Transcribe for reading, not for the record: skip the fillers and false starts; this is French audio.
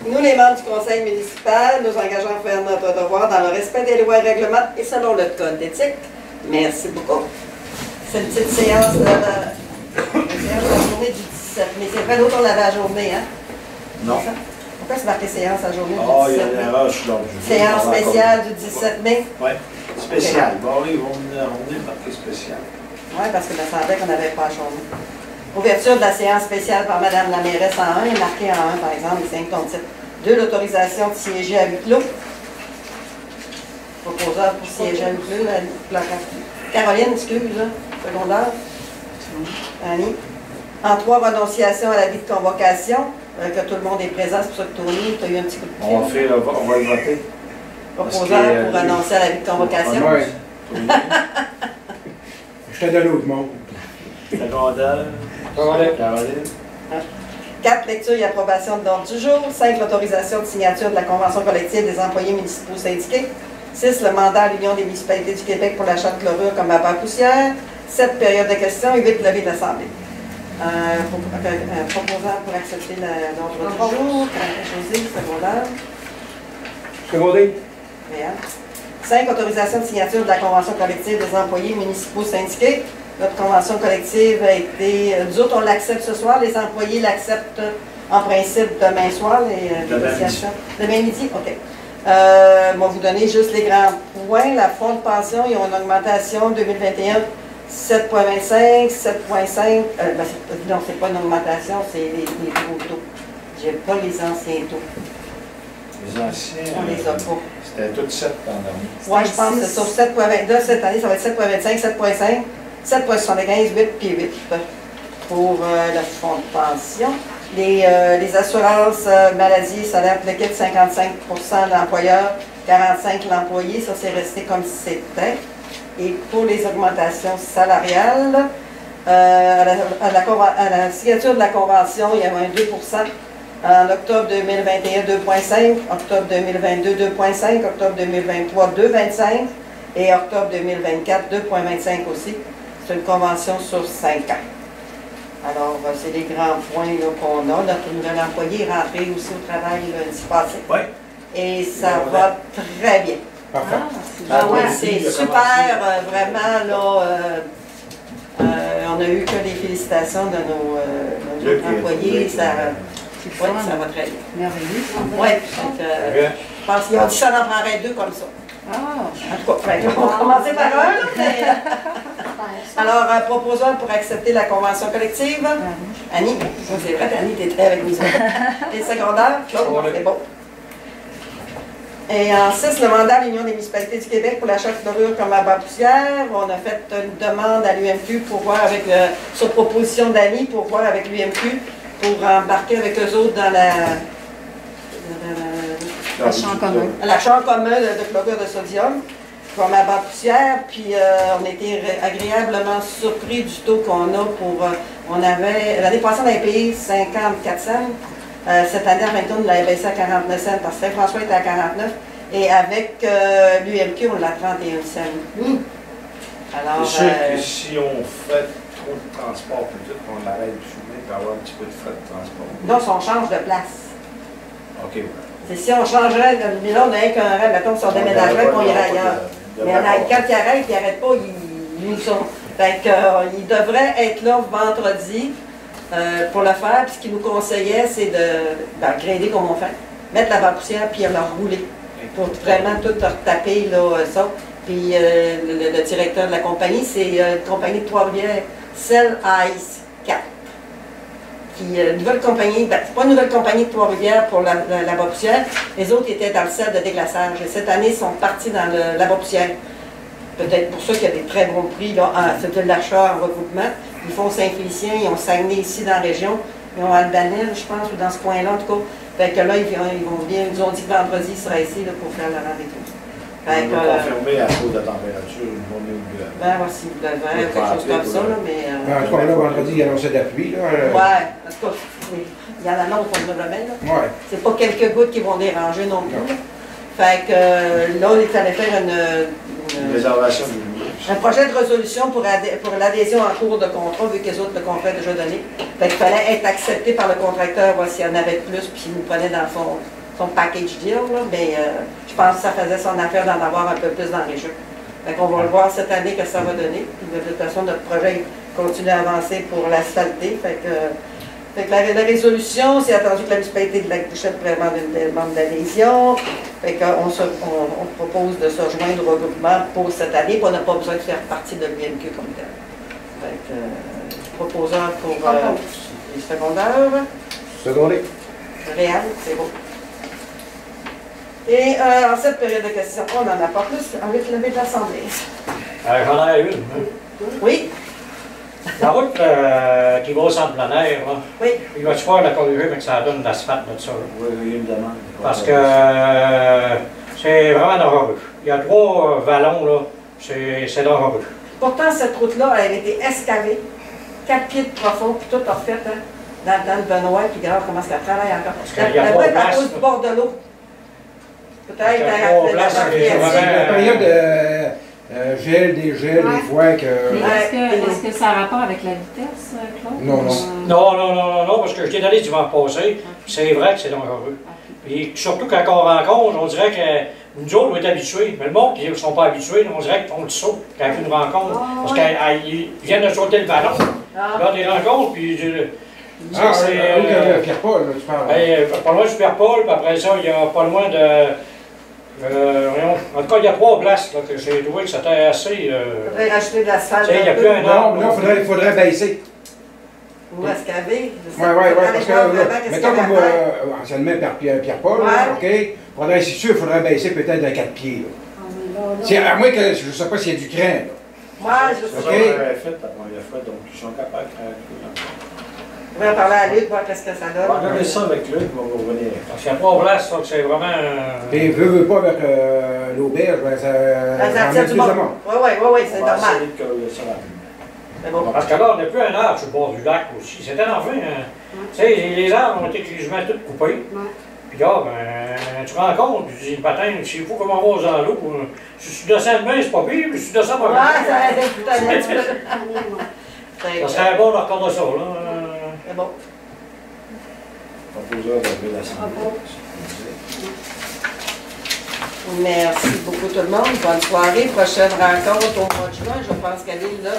Nous, les membres du conseil municipal, nous engageons à faire notre devoir dans le respect des lois et règlements et selon le code d'éthique. Merci beaucoup. C'est une petite séance de la journée du 17. Mais c'est vrai, l'autre, on l'avait à journée, hein? Non. Pourquoi c'est marqué séance à journée du 17 mai? Ah, il y a une erreur, je suis là. Séance spéciale du 17 mai? Oui, spécial. Bon, oui, on est marqué spécial. Oui, parce que me semblait qu'on n'avait pas à journée. Ouverture de la séance spéciale par Mme la mairesse en 1, marqué en 1, par exemple, c'est ton titre. 2, l'autorisation de siéger à huis clos. Proposeur pour siéger à huis clos, Caroline, excuse, là, secondaire. Annie. En 3, renonciation à la vie de convocation, que tout le monde est présent, c'est pour ça que Tony, tu as eu un petit coup de pied. On va le voter. Proposeur pour renoncer à la vie de convocation. Oui. Je te donne l'autre monde. Secondaire. Caroline. 4, lecture et approbation de l'ordre du jour. 5, l'autorisation de signature de la Convention collective des employés municipaux syndiqués. 6, le mandat à l'Union des municipalités du Québec pour l'achat de chlorure comme vapeur poussière. 7, période de questions. Et 8, levée de l'Assemblée. Proposant pour accepter l'ordre du jour. José, secondaire. Secondé. 5, autorisation de signature de la Convention collective des employés municipaux syndiqués. Notre convention collective a été... Nous autres, on l'accepte ce soir. Les employés l'acceptent en principe demain soir, les négociations. Demain midi? OK. Je vais vous donner juste les grands points. La fonds de pension, ils ont une augmentation 2021 7,25, 7,5. Non, c'est pas une augmentation, c'est les nouveaux taux. Je n'ai pas les anciens taux. Les anciens. On les a pas. C'était tout 7 l'an dernier. Oui, je pense que c'est sur 7,22 cette année, ça va être 7,25, 7,5, 7,75, 8 puis 8 pour le fonds de pension. Les assurances maladie, salaire liquide, 55% de l'employeur, 45% de l'employé, ça c'est resté comme c'était. Et pour les augmentations salariales, à la signature de la convention, il y avait un 2%. En octobre 2021, 2,5, octobre 2022, 2,5, octobre 2023, 2,25 et octobre 2024, 2,25 aussi. C'est une convention sur 5 ans. Alors, c'est les grands points qu'on a. Notre nouvel employé est rentré aussi au travail lundi passé. Oui. Et ça va très bien. Parfait. C'est super, vraiment, là. On a eu que des félicitations de nos employés. Oui, ça va très bien. Merveilleux. Oui, je pense qu'ils ont dit ça en prendrait 2 comme ça. En tout cas, on va commencer par un, là, mais... Alors, proposeur pour accepter la convention collective. Annie, c'est vrai, Annie, tu étais avec nous. Les secondaires, Claude, c'est bon. Et en 6, le mandat à l'Union des municipalités du Québec pour l'achat de chlorure comme vapeur poussière. On a fait une demande à l'UMQ pour voir avec, sur proposition d'Annie, pour voir avec l'UMQ pour embarquer avec eux autres dans L'achat en commun. L'achat en commun de chlorure de sodium comme vapeur poussière. Puis on a été agréablement surpris du taux qu'on a pour... l'année passée, on avait payé 54 cents. Cette année, à 20 on l'avait baissé à 49 cents parce que Saint-François était à 49. Et avec l'UMQ, on l'a à 31 cents. Alors, c'est sûr que si on fait trop de transport, peut-être qu'on l'arrête de fumer, il peut y avoir un petit peu de frais de transport. non, si on change de place. OK. C'est si on changerait, mais là, on n'a qu'un rêve, mettons, si on déménagerait, qu'on irait ailleurs. Mais quand ils arrêtent, ils n'arrêtent pas, ils nous sont. Fait qu'ils devraient être là vendredi pour le faire. Puis ce qu'ils nous conseillaient, c'est de grader comme on fait. Mettre la poussière puis leur rouler. Pour vraiment tout retaper là, ça. Puis le directeur de la compagnie, c'est une compagnie de Trois-Rivières, Cell Ice 4. Une nouvelle compagnie, c'est pas une nouvelle compagnie de Trois-Rivières pour la poussière. Les autres étaient dans le sel de déglaçage. Et cette année, ils sont partis dans la poussière. Peut-être pour ça qu'il y a des très bons prix. C'était de l'achat en regroupement. Ils font Saint-Félicien, ils ont Saguenay ici dans la région. Ils ont Albanel, je pense, ou dans ce coin-là, en tout cas. Fait que là, ils vont bien. Ils nous ont dit que vendredi, ils seraient ici là, pour faire le rendez-vous. Ils vont confirmer à cause de la température une journée ou deux. Si vous l'avez, quelque chose comme ça, là, mais... En tout cas, là, vendredi, il annonçait de la pluie, là. Ouais, en tout cas, il y en a un autre qu'on le remet, là. Ouais. C'est pas quelques gouttes qui vont déranger non plus. Fait que là, il fallait faire une réservation. Un projet de résolution pour l'adhésion en cours de contrat, vu que les autres, le contrat est déjà donné. Fait qu'il fallait être accepté par le contracteur, voir s'il y en avait plus, puis il nous prenait dans son package deal, là. Mais je pense que ça faisait son affaire d'en avoir un peu plus dans les jeux. Fait qu'on va le voir cette année que ça va donner. De toute façon, notre projet continue à avancer pour l'asphalter. Fait que la résolution, c'est attendu que la municipalité de Lac-Bouchette demande une demande d'adhésion. Fait qu'on on propose de se rejoindre au regroupement pour cette année, puis on n'a pas besoin de faire partie de l'UMQ comme tel. Fait que, proposeur pour les secondaires. Secondé. Réal, c'est beau. Et en cette période de questions, on n'en a pas plus avec le lever de l'Assemblée. J'en ai une. Hein. Oui, La route qui va au centre plein air, là, oui. il va-tu faire la corriger, mais que ça donne de l'asphalte de ça? Là? Oui, il y a une demande. Parce que c'est vraiment dangereux. Il y a 3 vallons, là, c'est dangereux. Pourtant, cette route-là, elle a été excavée, 4 pieds de profond, puis tout en fait, hein, dans le temps de Benoît, puis regarde comment ça travaille encore. Parce qu'il y a La pas route de est à place, cause là. du bord de l'eau. Peut-être Il y a à pas de la place, c'est rivière. vraiment- La période de gel, dégel, Ouais. des fois que... Mais Ouais. est-ce que ça a rapport avec la vitesse, Claude? Non, non. Non, parce que je t'ai donné dimanche passé, c'est vrai que c'est dangereux. Puis surtout quand on rencontre, on dirait que nous autres, on est habitués. Mais le monde qui ne sont pas habitués, on dirait qu'ils font le saut quand ils nous rencontrent. Ah, Parce ouais. qu'ils viennent de sauter le ballon. Ah. Là, des rencontres, puis Ah, c'est, Pierre-Paul, là, tu parles. pas loin du Père-Paul, puis après ça, il y a pas loin de... voyons, en tout cas, il y a 3 places là, que j'ai trouvé que c'était assez... Il faudrait rajouter de l'asphalte. Tu sais, il y a un plus peu. un Non, arbre. mais là, il faudrait baisser. Ou excaver. Oui, parce que, mettons comme anciennement Pierre-Paul, Ouais. OK? Faudrait, c'est sûr, il faudrait baisser peut-être d'un 4 pieds, là. Ah, mais là, C'est, à moins que, je ne sais pas s'il y a du cran, là. Moi, je C'est sais ça Ok. qu'on avait fait la première fois, donc ils sont capables de faire tout. On va en parler à Luc, voir qu'est-ce que ça On va donne. regarder ça avec Luc, on va revenir. Parce qu'il y a 3 places, donc c'est vraiment... Et veut pas avec l'auberge, ben, ça Ça en tire met du plus de monde. monde. Oui, c'est On va normal. essayer de coller ça rapidement. Mais bon. Parce que là, on n'a plus un arbre sur le bord du lac aussi. C'était enfin. Tu sais, les arbres ont été quasiment tous coupés. Ouais. Puis là, ben, tu te rends compte, tu dis, le matin, s'il faut comment on va dans l'eau, si tu descends demain, c'est pas pire, mais si tu descends pas Ouais, ça aide tout à l'heure. ça serait bon de regarder ça, là. C'est bon. Proposeur de l'Assemblée. Merci beaucoup tout le monde. Bonne soirée. Prochaine rencontre au mois de juin. Je pense qu'elle est là.